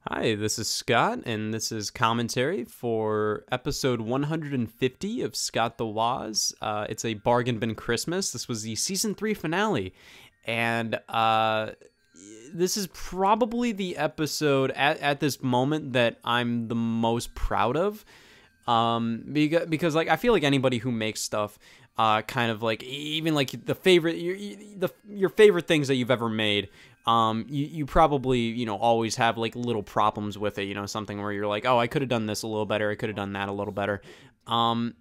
Hi, this is Scott, and this is commentary for episode 150 of Scott the Woz. It's a bargain bin Christmas. This was the season 3 finale, and this is probably the episode at this moment that I'm the most proud of. Because like I feel like anybody who makes stuff, kind of like even like your favorite things that you've ever made, you probably always have like little problems with it, something where you're like, oh, I could have done this a little better, I could have done that a little better.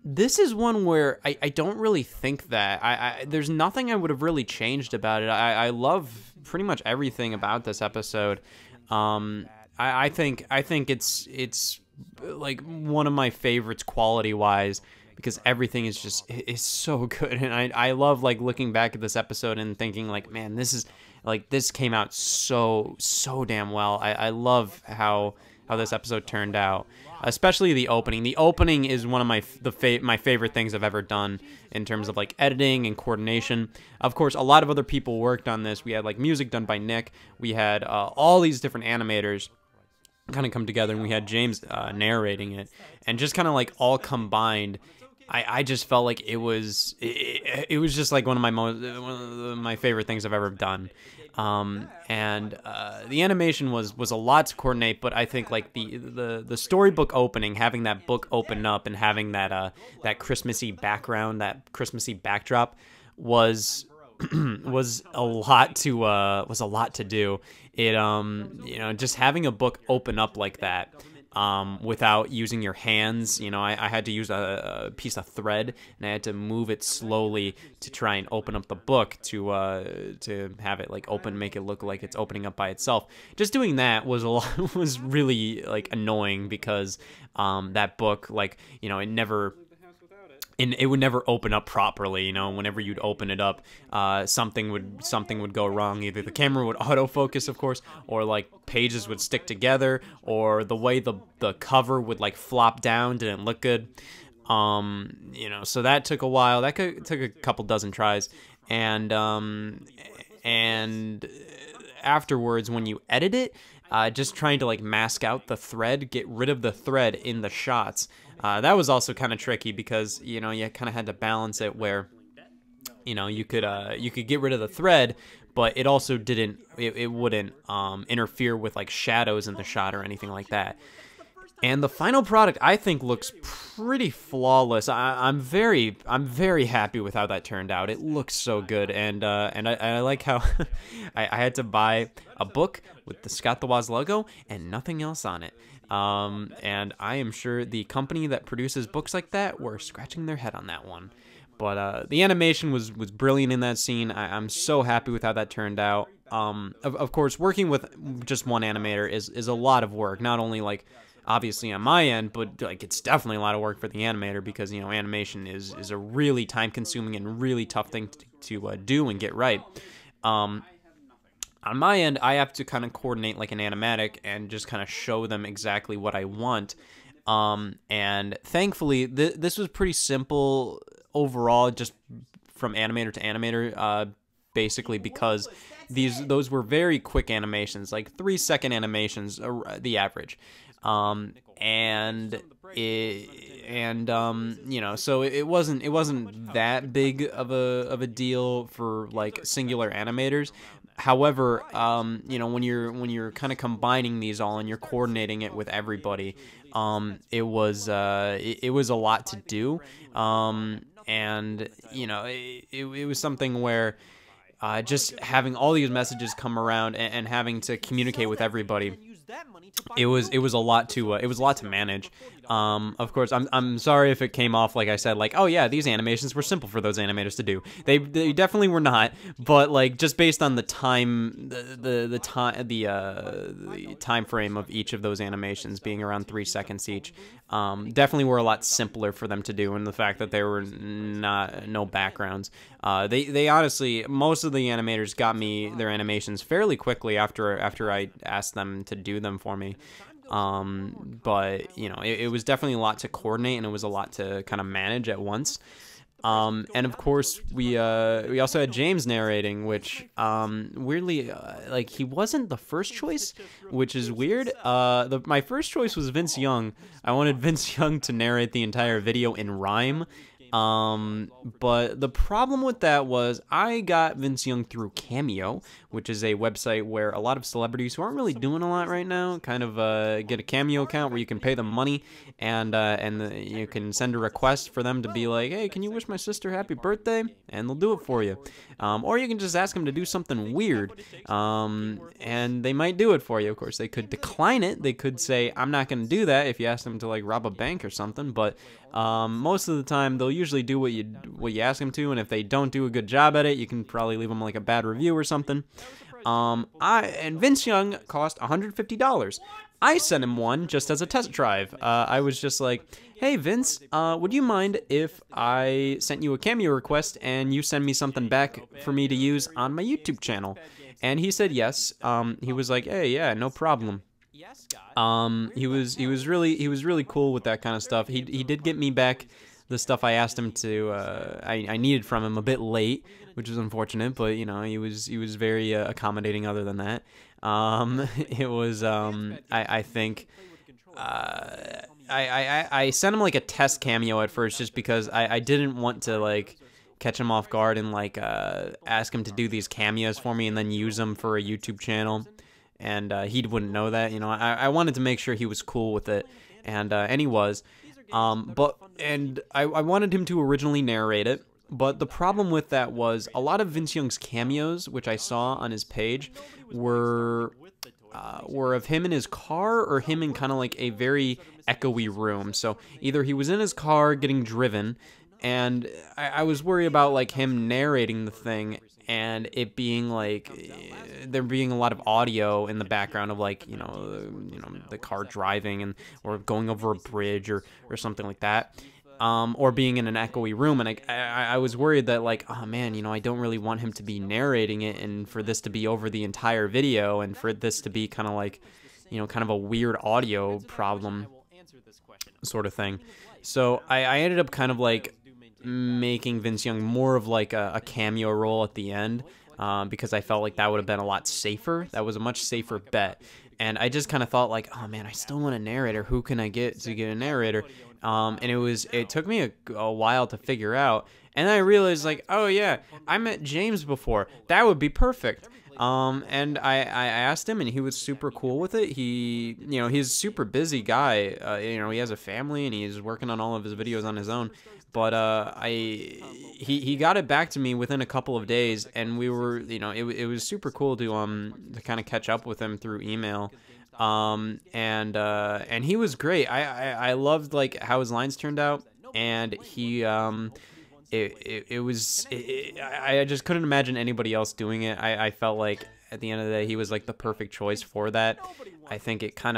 This is one where I don't really think that there's nothing I would have really changed about it. I love pretty much everything about this episode. I think it's like one of my favorites quality wise, because everything is so good, and I love like looking back at this episode and thinking like, man, this came out so damn well. I love how this episode turned out, especially the opening. The opening is one of my favorite things I've ever done in terms of like editing and coordination. Of course, a lot of other people worked on this. We had like music done by Nick. We had all these different animators kind of come together, and we had James narrating it, and just kind of like all combined. I just felt like it was just like one of my favorite things I've ever done. And the animation was a lot to coordinate, but I think like the storybook opening, having that book open up and having that Christmassy background, that Christmassy backdrop was was a lot to do. It just having a book open up like that, without using your hands. I had to use a piece of thread, and I had to move it slowly to try and open up the book to have it like open, make it look like it's opening up by itself. Just doing that was was really like annoying, because that book, like, it would never open up properly. Whenever you'd open it up, something would go wrong. Either the camera would autofocus, of course, or like pages would stick together, or the way the cover would like flop down didn't look good. So that took a while. That took a couple dozen tries, and afterwards, when you edit it, just trying to like mask out the thread, get rid of the thread in the shots. That was also kind of tricky, because you kind of had to balance it where you could get rid of the thread, but it also wouldn't interfere with like shadows in the shot or anything like that. And the final product, I think, looks pretty flawless. I'm very happy with how that turned out. It looks so good, and I like how I had to buy a book with the Scott the Woz logo and nothing else on it. And I am sure the company that produces books like that were scratching their head on that one. But the animation was brilliant in that scene. I'm so happy with how that turned out. Of course, working with just one animator is a lot of work. Not only like obviously on my end, but like it's definitely a lot of work for the animator, because animation is a really time consuming and really tough thing to do and get right. On my end, I have to kind of coordinate like an animatic and just kind of show them exactly what I want. And thankfully, this was pretty simple overall, just from animator to animator, basically, because those were very quick animations, like 3-second animations, the average. So it wasn't that big of a deal for like singular animators. However, when you're kind of combining these all and you're coordinating it with everybody, it was a lot to do. It was something where just having all these messages come around, and having to communicate with everybody, it was a lot to manage. Of course, I'm sorry if it came off like I said, like, oh yeah, these animations were simple for those animators to do. They definitely were not, but like just based on the time, the time frame of each of those animations being around 3 seconds each, definitely were a lot simpler for them to do, and the fact that there were no backgrounds. They honestly, most of the animators got me their animations fairly quickly after I asked them to do them for me. But it was definitely a lot to coordinate, and it was a lot to kind of manage at once. And of course, we also had James narrating, which weirdly, like, he wasn't the first choice, which is weird. My first choice was Vince Young. I wanted Vince Young to narrate the entire video in rhyme. But the problem with that was I got Vince Young through Cameo, which is a website where a lot of celebrities who aren't really doing a lot right now kind of get a Cameo account where you can pay them money, and you can send a request for them to be like, hey, can you wish my sister happy birthday? And they'll do it for you. Or you can just ask them to do something weird, and they might do it for you. Of course, they could decline it. They could say, I'm not going to do that if you ask them to, like, rob a bank or something, but most of the time they'll usually do what you ask them to, and if they don't do a good job at it, you can probably leave them like a bad review or something. And Vince Young cost $150. I sent him one just as a test drive. I was just like, hey Vince, would you mind if I sent you a Cameo request and you send me something back for me to use on my YouTube channel? And he said yes. He was like, hey, yeah, no problem. He was really cool with that kind of stuff. He did get me back the stuff I asked him to, I needed from him a bit late, which was unfortunate, but, you know, he was very accommodating other than that. It was, I think, I sent him, like, a test Cameo at first just because I didn't want to, like, catch him off guard and, like, ask him to do these cameos for me and then use them for a YouTube channel. And he wouldn't know that, you know. I wanted to make sure he was cool with it, and he was. I wanted him to originally narrate it, but the problem with that was a lot of Vince Young's cameos, which I saw on his page, were of him in his car or him in kind of like a very echoey room. So either he was in his car getting driven, and I was worried about, like, him narrating the thing and it being like there being a lot of audio in the background of, like, you know the car driving or going over a bridge or something like that, or being in an echoey room. And I was worried that, like, oh man, you know, I don't really want him to be narrating it and for this to be over the entire video and for this to be kind of like, you know, kind of a weird audio problem sort of thing. So I ended up kind of like making Vince Young more of like a cameo role at the end, because I felt like that would have been a lot safer. That was a much safer bet. And I just kind of thought, like, oh man, I still want a narrator. Who can I get to get a narrator? And it took me a while to figure out. And then I realized, like, oh yeah, I met James before. That would be perfect. And I asked him, and he was super cool with it. He's a super busy guy. He has a family, and he's working on all of his videos on his own. But he got it back to me within a couple of days, and we were, it was super cool to kind of catch up with him through email. And he was great. I loved, like, how his lines turned out, and he I just couldn't imagine anybody else doing it. I felt like at the end of the day he was like the perfect choice for that. I think it kind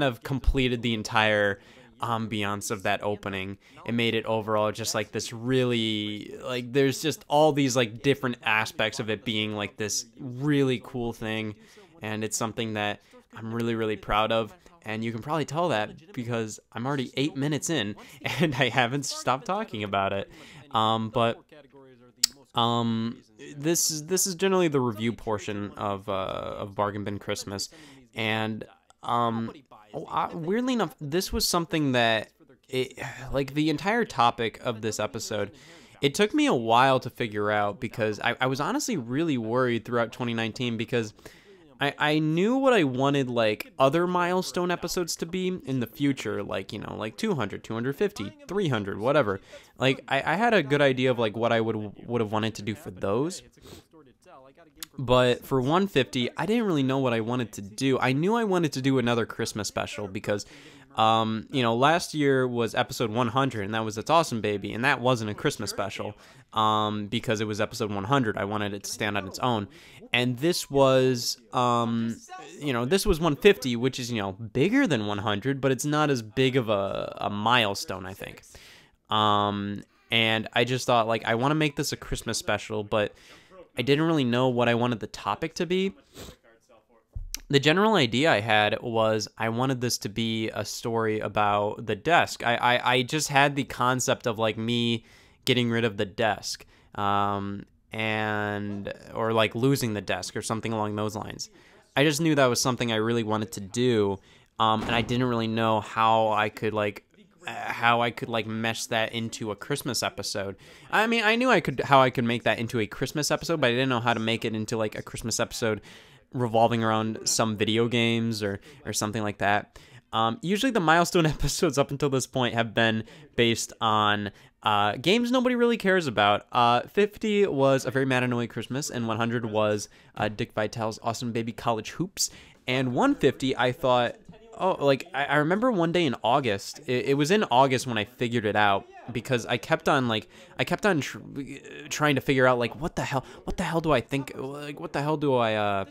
of completed the entire ambiance of that opening. It made it overall just like this really, like, there's just all these like different aspects of it being like this really cool thing, and it's something that I'm really, really proud of. And you can probably tell that because I'm already 8 minutes in and I haven't stopped talking about it. This is generally the review portion of Bargain Bin Christmas, and weirdly enough, this was something that like the entire topic of this episode, it took me a while to figure out, because I was honestly really worried throughout 2019, because I knew what I wanted, like, other milestone episodes to be in the future, like, like 200, 250, 300, whatever. Like, I had a good idea of, like, what I would have wanted to do for those. But for 150, I didn't really know what I wanted to do. I knew I wanted to do another Christmas special because, last year was episode 100, and that was It's Awesome Baby, and that wasn't a Christmas special, because it was episode 100. I wanted it to stand on its own. And this was, this was 150, which is, bigger than 100, but it's not as big of a milestone, I think. And I just thought, like, I want to make this a Christmas special, but I didn't really know what I wanted the topic to be. The general idea I had was I wanted this to be a story about the desk. I just had the concept of, like, me getting rid of the desk, and or like losing the desk or something along those lines. I just knew that was something I really wanted to do, and I didn't really know how I could like mesh that into a Christmas episode. I mean, I knew how I could make that into a Christmas episode, but I didn't know how to make it into like a Christmas episode revolving around some video games or something like that. Usually the milestone episodes up until this point have been based on games nobody really cares about. 50 was A Very Mad Annoying Christmas, and 100 was Dick Vitale's Awesome Baby College Hoops. And 150, I thought, oh, like, I remember one day in August, it was in August when I figured it out, because I kept on trying to figure out, like, what the hell do I think, like, what the hell do I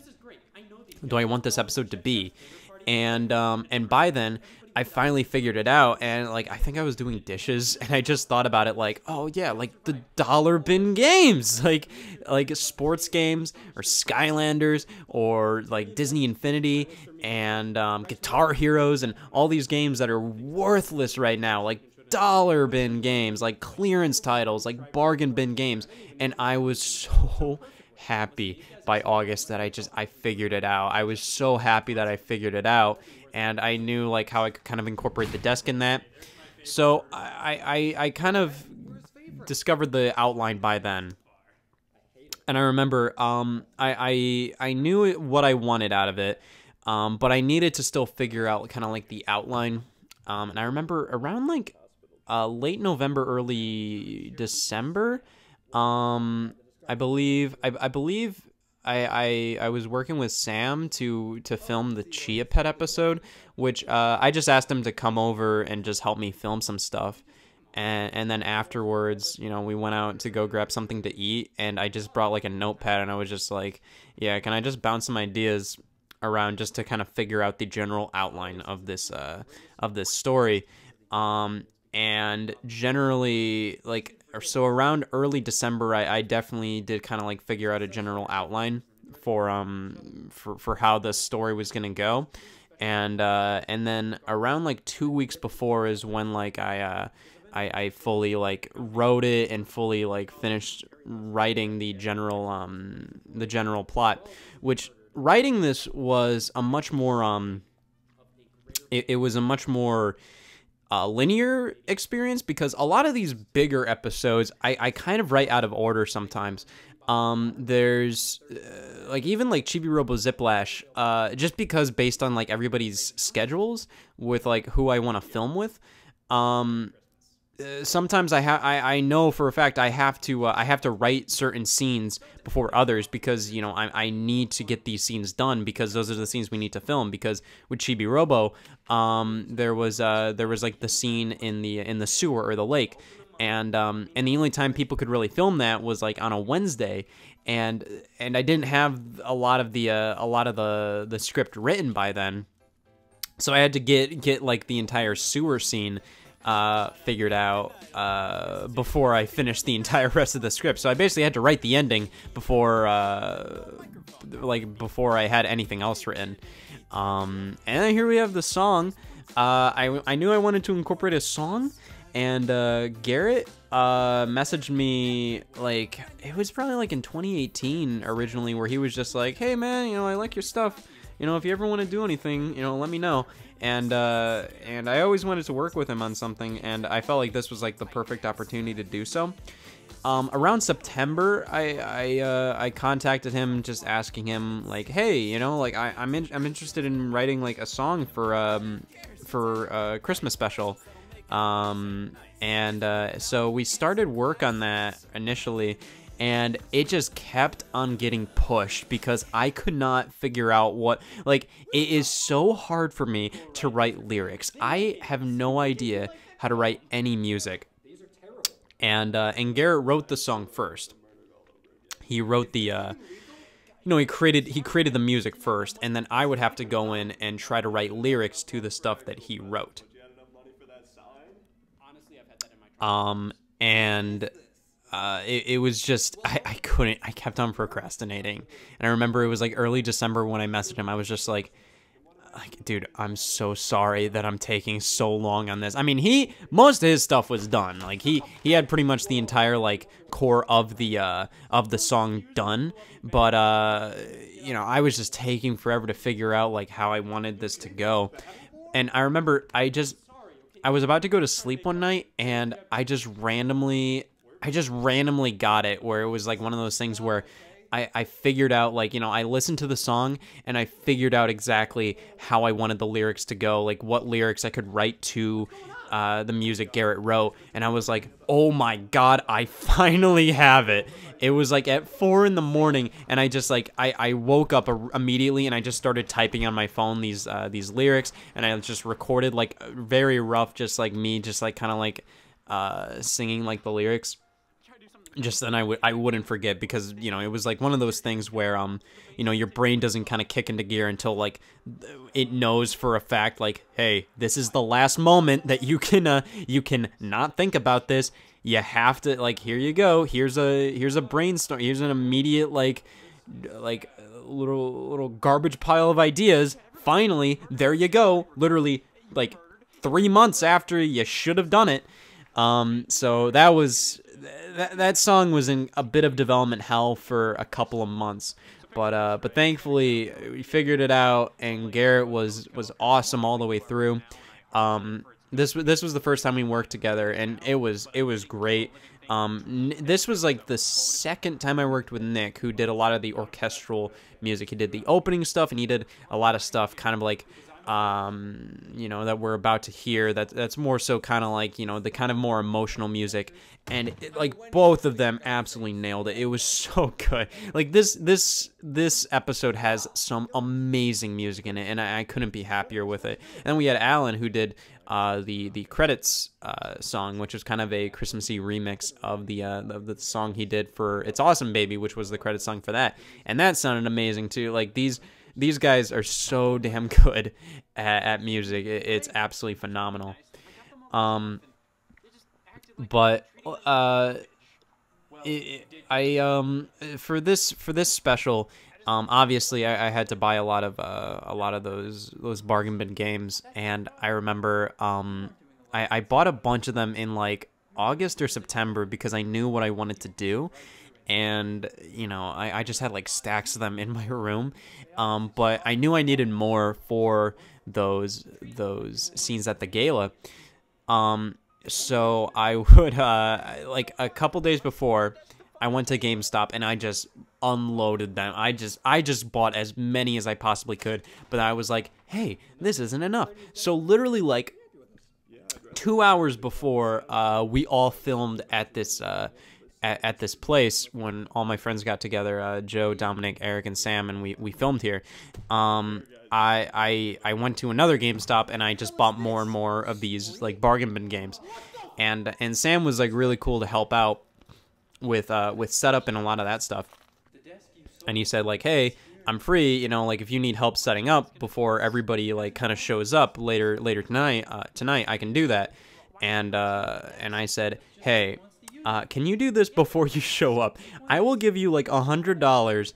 want this episode to be? And by then, I finally figured it out, and like I think I was doing dishes, and I just thought about it like, oh yeah, like the dollar bin games, like sports games or Skylanders or like Disney Infinity and Guitar Heroes and all these games that are worthless right now, like dollar bin games, like clearance titles, like bargain bin games. And I was so happy by August that I figured it out. I was so happy that I figured it out. And I knew like how I could kind of incorporate the desk in that. So I kind of discovered the outline by then. And I remember I knew what I wanted out of it, but I needed to still figure out kind of like the outline. And I remember around like late November, early December, I believe I was working with Sam to film the Chia Pet episode, which I just asked him to come over and just help me film some stuff. And then afterwards, you know, we went out to go grab something to eat, and I just brought like a notepad, and I was just like, yeah, can I just bounce some ideas around just to kind of figure out the general outline of this story. And generally, like, so around early December, I definitely did kind of like figure out a general outline for how the story was gonna go, and then around like 2 weeks before is when like I fully like wrote it and fully like finished writing the general plot. Which writing this was a much more it was a much more linear experience, because a lot of these bigger episodes I kind of write out of order sometimes. There's like even like Chibi Robo Ziplash, just because based on like everybody's schedules with like who I want to film with, sometimes I know for a fact I have to write certain scenes before others, because you know I need to get these scenes done, because those are the scenes we need to film. Because with Chibi Robo, there was like the scene in the sewer or the lake, and the only time people could really film that was like on a Wednesday, and I didn't have a lot of the script written by then, so I had to get like the entire sewer scene figured out before I finished the entire rest of the script. So I basically had to write the ending before I had anything else written. And then here we have the song. I knew I wanted to incorporate a song, and Garrett messaged me, like, it was probably like in 2018 originally, where he was just like, hey man, you know, I like your stuff, you know, if you ever want to do anything, you know, let me know. And I always wanted to work with him on something, and I felt like this was like the perfect opportunity to do so. Around September, I contacted him, just asking him like, hey, you know, like I'm interested in writing like a song for a Christmas special. So we started work on that initially, and it just kept on getting pushed because I could not figure out what, like, it is so hard for me to write lyrics. I have no idea how to write any music. And Garrett wrote the song first. He wrote the, he created the music first, and then I would have to go in and try to write lyrics to the stuff that he wrote. It was just, I couldn't, I kept on procrastinating. And I remember it was like early December when I messaged him. I was just like, like, dude, I'm so sorry that I'm taking so long on this. I mean, most of his stuff was done. Like, he had pretty much the entire, like, core of the song done. But, you know, I was just taking forever to figure out, like, how I wanted this to go. And I remember I was about to go to sleep one night, and I just randomly got it, where it was, like, one of those things where I figured out, like, you know, I listened to the song and I figured out exactly how I wanted the lyrics to go, like what lyrics I could write to the music Garrett wrote. And I was like, oh my God, I finally have it. It was like at 4 in the morning, and I just like, I woke up immediately, and I just started typing on my phone these lyrics, and I just recorded like very rough, just like me, just like kind of like singing like the lyrics. Just then I wouldn't forget, because, you know, it was like one of those things where, you know, your brain doesn't kind of kick into gear until, like, it knows for a fact, like, hey, this is the last moment that you can not think about this. You have to, like, here you go. Here's a brainstorm. Here's an immediate, like little garbage pile of ideas. Finally, there you go. Literally, like, 3 months after you should have done it. So that was... That song was in a bit of development hell for a couple of months, but thankfully we figured it out, and Garrett was awesome all the way through. This was the first time we worked together, and it was great. This was like the second time I worked with Nick, who did a lot of the orchestral music. He did the opening stuff, and he did a lot of stuff kind of like, you know, that we're about to hear. That's more so kind of like, you know, the kind of more emotional music, and like both of them absolutely nailed it. It was so good. Like this episode has some amazing music in it, and I couldn't be happier with it. And we had Alan, who did the credits song, which was kind of a Christmassy remix of the song he did for It's Awesome Baby, which was the credit song for that, and that sounded amazing too. Like these guys are so damn good at music. It's absolutely phenomenal. But for this special, obviously I had to buy a lot of those bargain bin games, and I remember I bought a bunch of them in like August or September, because I knew what I wanted to do. And, you know, I just had like stacks of them in my room, but I knew I needed more for those scenes at the gala. So I would like a couple days before, I went to GameStop and I just unloaded them. I just bought as many as I possibly could, but I was like, hey, this isn't enough. So literally like 2 hours before we all filmed at this at this place, when all my friends got together, Joe, Dominic, Eric, and Sam, and we filmed here, I went to another GameStop, and I just bought more and more of these like bargain bin games, and Sam was like really cool to help out with setup and a lot of that stuff. And he said like, hey, I'm free, you know, like if you need help setting up before everybody like kind of shows up later tonight, I can do that. And I said, hey, can you do this before you show up? I will give you like $100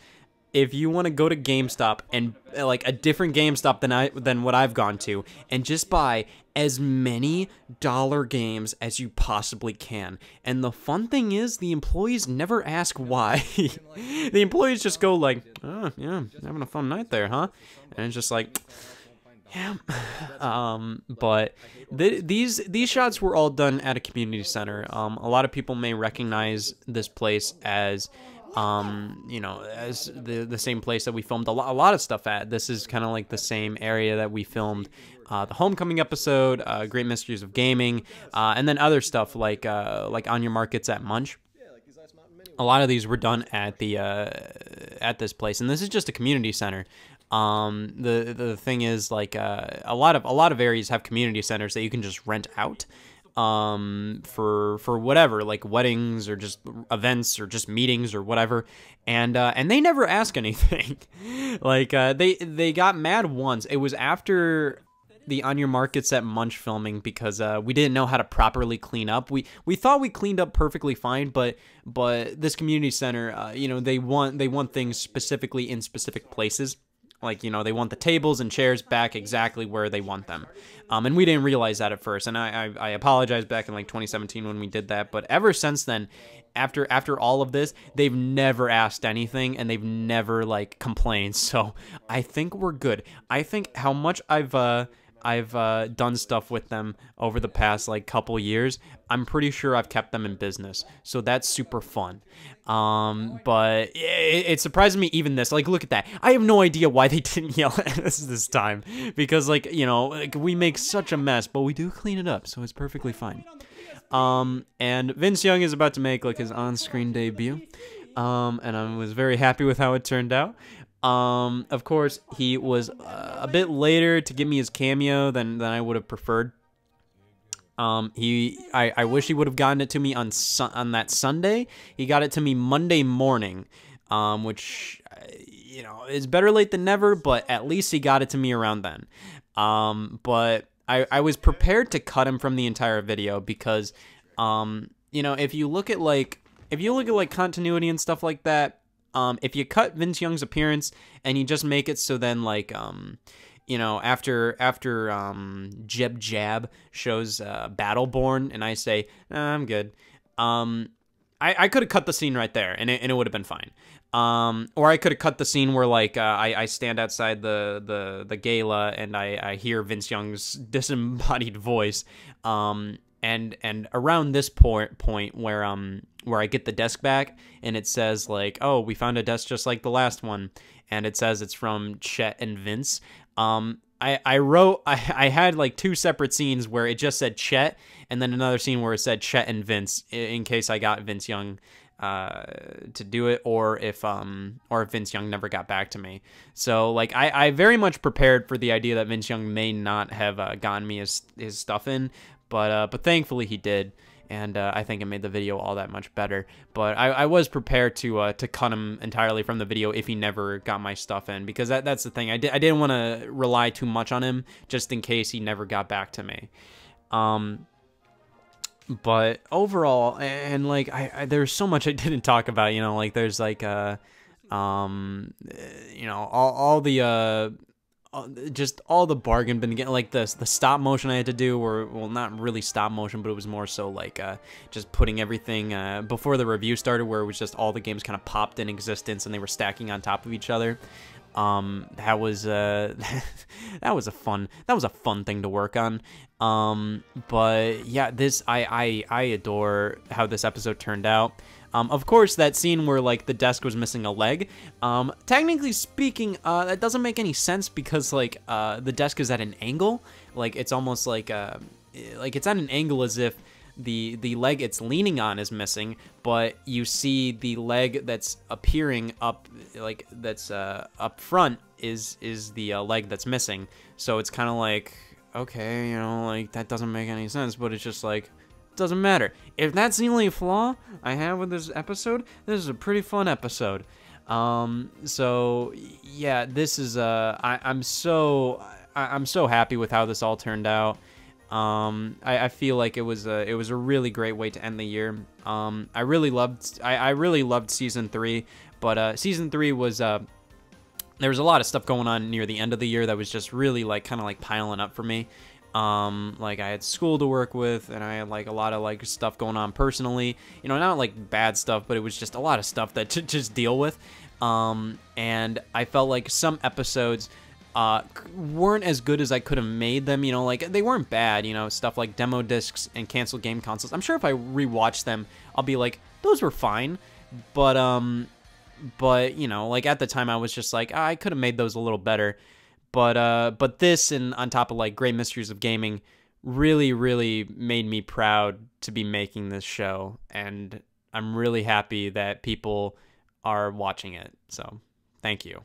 if you want to go to GameStop, and like a different GameStop than what I've gone to, and just buy as many dollar games as you possibly can. And the fun thing is, the employees never ask why. The employees just go like, oh yeah, having a fun night there, huh? And it's just like, yeah. But these shots were all done at a community center. A lot of people may recognize this place as, you know, as the same place that we filmed a lot of stuff at. This is kind of like the same area that we filmed the Homecoming episode, Great Mysteries of Gaming, and then other stuff like On Your Markets at Munch. A lot of these were done at at this place, and this is just a community center. The thing is, like, a lot of areas have community centers that you can just rent out for whatever, like weddings or just events or just meetings or whatever, and they never ask anything. Like, they got mad once. It was after the On Your Markets at Munch filming, because we didn't know how to properly clean up. We thought we cleaned up perfectly fine, but this community center, you know, they want things specifically in specific places. Like, you know, they want the tables and chairs back exactly where they want them. And we didn't realize that at first. And I apologize back in like 2017 when we did that. But ever since then, after all of this, they've never asked anything and they've never like complained. So I think we're good. I think how much I've done stuff with them over the past like couple years, I'm pretty sure I've kept them in business, so that's super fun. But it surprised me even this. Like, look at that. I have no idea why they didn't yell at us this time, because like, you know, like, we make such a mess, but we do clean it up, so it's perfectly fine. And Vince Young is about to make like his on-screen debut, and I was very happy with how it turned out. Of course, he was a bit later to give me his cameo than I would have preferred. I wish he would have gotten it to me on that Sunday. He got it to me Monday morning, which, you know, is better late than never, but at least he got it to me around then. But I was prepared to cut him from the entire video because, you know, if you look at like continuity and stuff like that, if you cut Vince Young's appearance and you just make it so then like, you know, after Jeb Jab shows Battleborn and I say, I'm good, I could have cut the scene right there and it would have been fine. Or I could have cut the scene where like I stand outside the gala and I hear Vince Young's disembodied voice, and around this point where I get the desk back and it says like, oh, we found a desk just like the last one, and it says it's from Chet and Vince. I had like two separate scenes where it just said Chet and then another scene where it said Chet and Vince in case I got Vince Young to do it, or if Vince Young never got back to me. So like I very much prepared for the idea that Vince Young may not have gotten me his stuff in, but thankfully he did. And I think it made the video all that much better. But I was prepared to cut him entirely from the video if he never got my stuff in, because that's the thing. I didn't want to rely too much on him just in case he never got back to me. But overall, and like there's so much I didn't talk about. You know, like there's like you know, all the just all the bargain bin getting, like the stop motion I had to do, or well, not really stop motion, but it was more so like just putting everything before the review started, where it was just all the games kind of popped in existence and they were stacking on top of each other. That was that was a fun thing to work on. But yeah, I adore how this episode turned out. Of course, that scene where like the desk was missing a leg, technically speaking, that doesn't make any sense because like the desk is at an angle. Like it's almost like it's at an angle as if the leg it's leaning on is missing, but you see the leg that's appearing up, like that's up front is the leg that's missing. So it's kind of like, okay, you know, like that doesn't make any sense, but it's just like, doesn't matter. If that's the only flaw I have with this episode, this is a pretty fun episode. So yeah, this is I'm so happy with how this all turned out. I feel like it was a really great way to end the year. I really loved season 3, but season 3 was there was a lot of stuff going on near the end of the year that was just really like kind of like piling up for me. Like I had school to work with, and I had like a lot of like stuff going on personally, you know, not like bad stuff, but it was just a lot of stuff that to just deal with. And I felt like some episodes weren't as good as I could have made them, you know, like they weren't bad, you know, stuff like demo discs and canceled game consoles. I'm sure if I rewatch them, I'll be like, those were fine, but you know, like at the time I was just like, I could have made those a little better. But this, and on top of like Great Mysteries of Gaming, really made me proud to be making this show, and I'm really happy that people are watching it. So, thank you.